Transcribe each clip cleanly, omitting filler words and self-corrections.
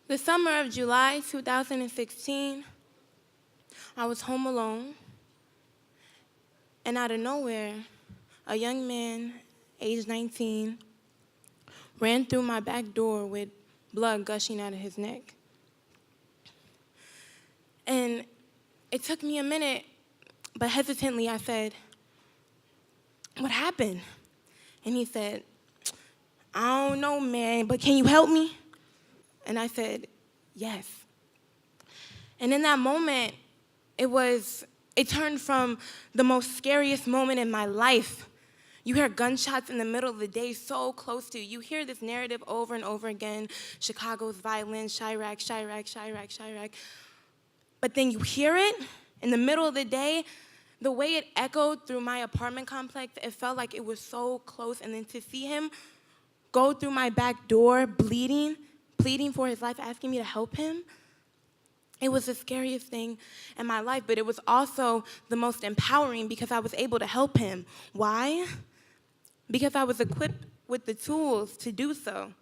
The summer of July 2016, I was home alone, and out of nowhere, a young man, age 19, ran through my back door with blood gushing out of his neck. And it took me a minute, but hesitantly I said, "What happened?" And he said, "I don't know, man, but can you help me?" And I said, "Yes." And in that moment, it turned from the most scariest moment in my life. You hear gunshots in the middle of the day so close to you. You hear this narrative over and over again, Chicago's violence, Chirac, Chirac, Chirac, Chirac. But then you hear it in the middle of the day, the way it echoed through my apartment complex, it felt like it was so close. And then to see him go through my back door bleeding, pleading for his life, asking me to help him, it was the scariest thing in my life, but it was also the most empowering because I was able to help him. Why? Because I was equipped with the tools to do so.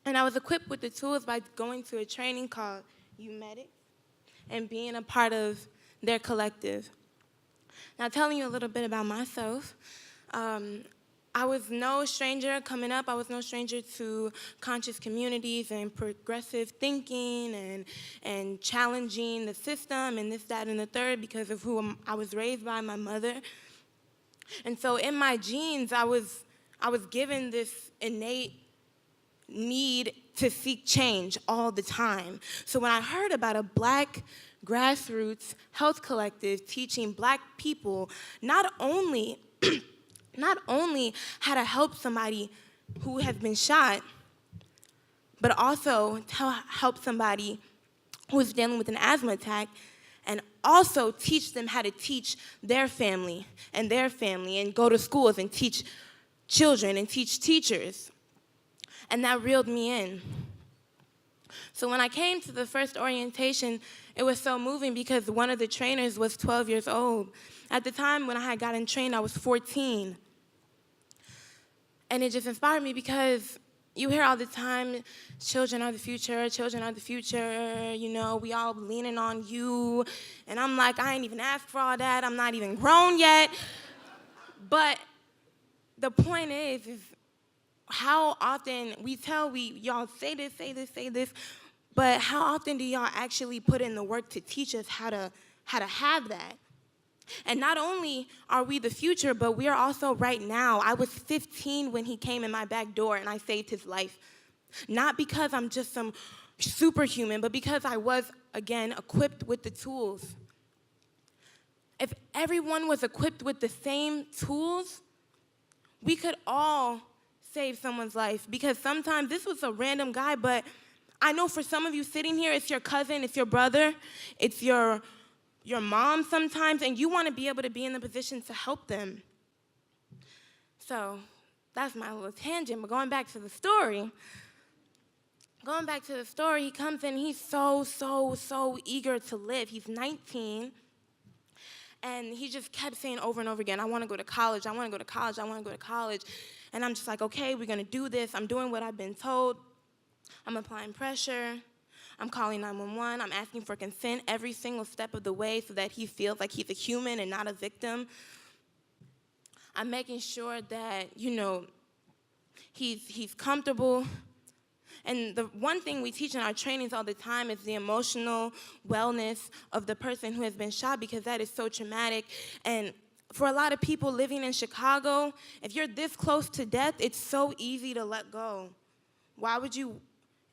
And I was equipped with the tools by going to a training called UMedic and being a part of their collective. Now, telling you a little bit about myself, I was no stranger coming up. I was no stranger to conscious communities and progressive thinking and challenging the system and this, that, and the third because of who I was raised by, my mother. And so in my genes, I was given this innate need to seek change all the time. So when I heard about a Black grassroots health collective teaching Black people not only how to help somebody who has been shot, but also to help somebody who is dealing with an asthma attack, and also teach them how to teach their family and go to schools and teach children and teach teachers. And that reeled me in. So when I came to the first orientation, it was so moving because one of the trainers was 12 years old. At the time when I had gotten trained, I was 14. And it just inspired me because you hear all the time, children are the future, you know, we all leaning on you. And I'm like, I ain't even asked for all that, I'm not even grown yet. But the point is how often y'all say this, but how often do y'all actually put in the work to teach us how to have that? And not only are we the future, but we are also right now. I was 15 when he came in my back door and I saved his life. Not because I'm just some superhuman, but because I was, again, equipped with the tools. If everyone was equipped with the same tools, we could all save someone's life. Because sometimes, this was a random guy, but I know for some of you sitting here, it's your cousin, it's your brother, it's your mom sometimes, and you want to be able to be in the position to help them. So that's my little tangent, but going back to the story, he comes in, he's so eager to live. He's 19, and he just kept saying over and over again, I want to go to college, I want to go to college, I want to go to college. And I'm just like, okay, we're going to do this. I'm doing what I've been told. I'm applying pressure. I'm calling 911. I'm asking for consent every single step of the way so that he feels like he's a human and not a victim. I'm making sure that, you know, he's comfortable. And the one thing we teach in our trainings all the time is the emotional wellness of the person who has been shot, because that is so traumatic. And for a lot of people living in Chicago, if you're this close to death, it's so easy to let go. Why would you?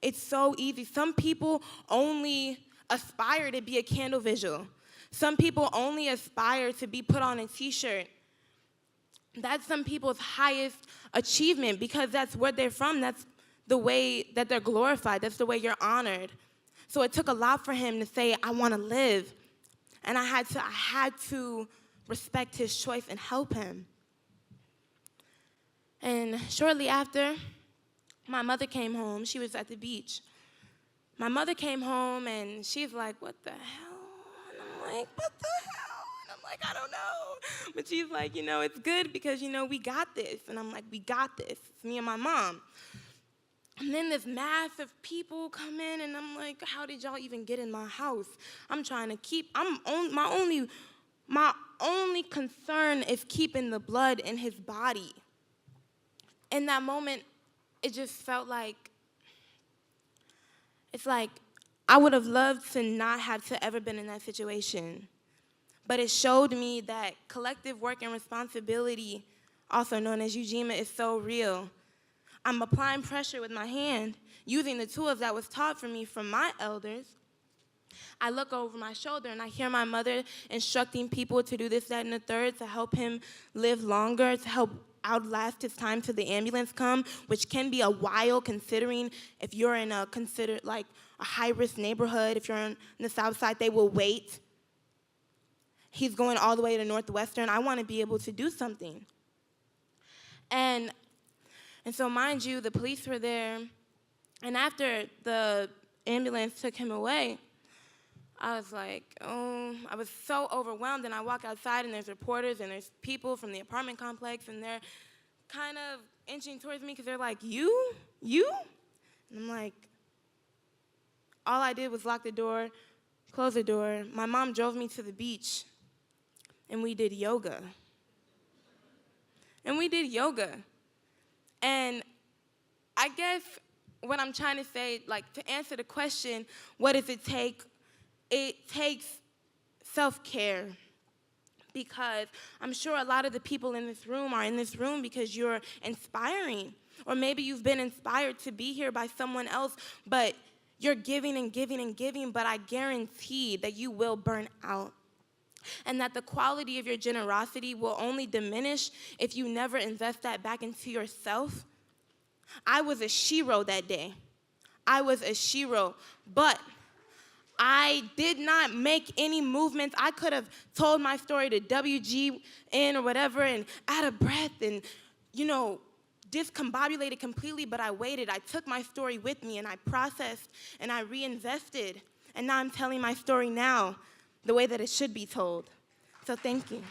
It's so easy. Some people only aspire to be a candle visual. Some people only aspire to be put on a t-shirt. That's some people's highest achievement because that's where they're from. That's the way that they're glorified. That's the way you're honored. So it took a lot for him to say, I want to live. And I had to respect his choice and help him. And shortly after, my mother came home. She was at the beach. My mother came home, and she's like, what the hell? And I'm like, what the hell? And I'm like, I don't know. But she's like, you know, it's good because, you know, we got this. And I'm like, we got this. It's me and my mom. And then this mass of people come in, and I'm like, how did y'all even get in my house? I'm trying to keep, my only concern is keeping the blood in his body. In that moment, it just felt like, it's like I would have loved to not have to ever been in that situation. But it showed me that collective work and responsibility, also known as Ujima, is so real. I'm applying pressure with my hand, using the tools that was taught for me from my elders. I look over my shoulder and I hear my mother instructing people to do this, that, and the third to help him live longer, to help outlast his time till the ambulance come, which can be a while considering if you're in a considered like a high-risk neighborhood. If you're on the south side, they will wait. He's going all the way to Northwestern. I want to be able to do something. And so, mind you, the police were there. And after the ambulance took him away, I was like, oh, I was so overwhelmed. And I walk outside, and there's reporters, and there's people from the apartment complex, and they're kind of inching towards me because they're like, you? And I'm like, all I did was lock the door, close the door. My mom drove me to the beach. And we did yoga. And I guess what I'm trying to say, like, to answer the question, what does it take? It takes self-care. Because I'm sure a lot of the people in this room are in this room because you're inspiring. Or maybe you've been inspired to be here by someone else, but you're giving and giving and giving, but I guarantee that you will burn out. And that the quality of your generosity will only diminish if you never invest that back into yourself. I was a shero that day. But I did not make any movements. I could have told my story to WGN or whatever and out of breath and, discombobulated completely, but I waited. I took my story with me and I processed and I reinvested. And now I'm telling my story now the way that it should be told. So thank you.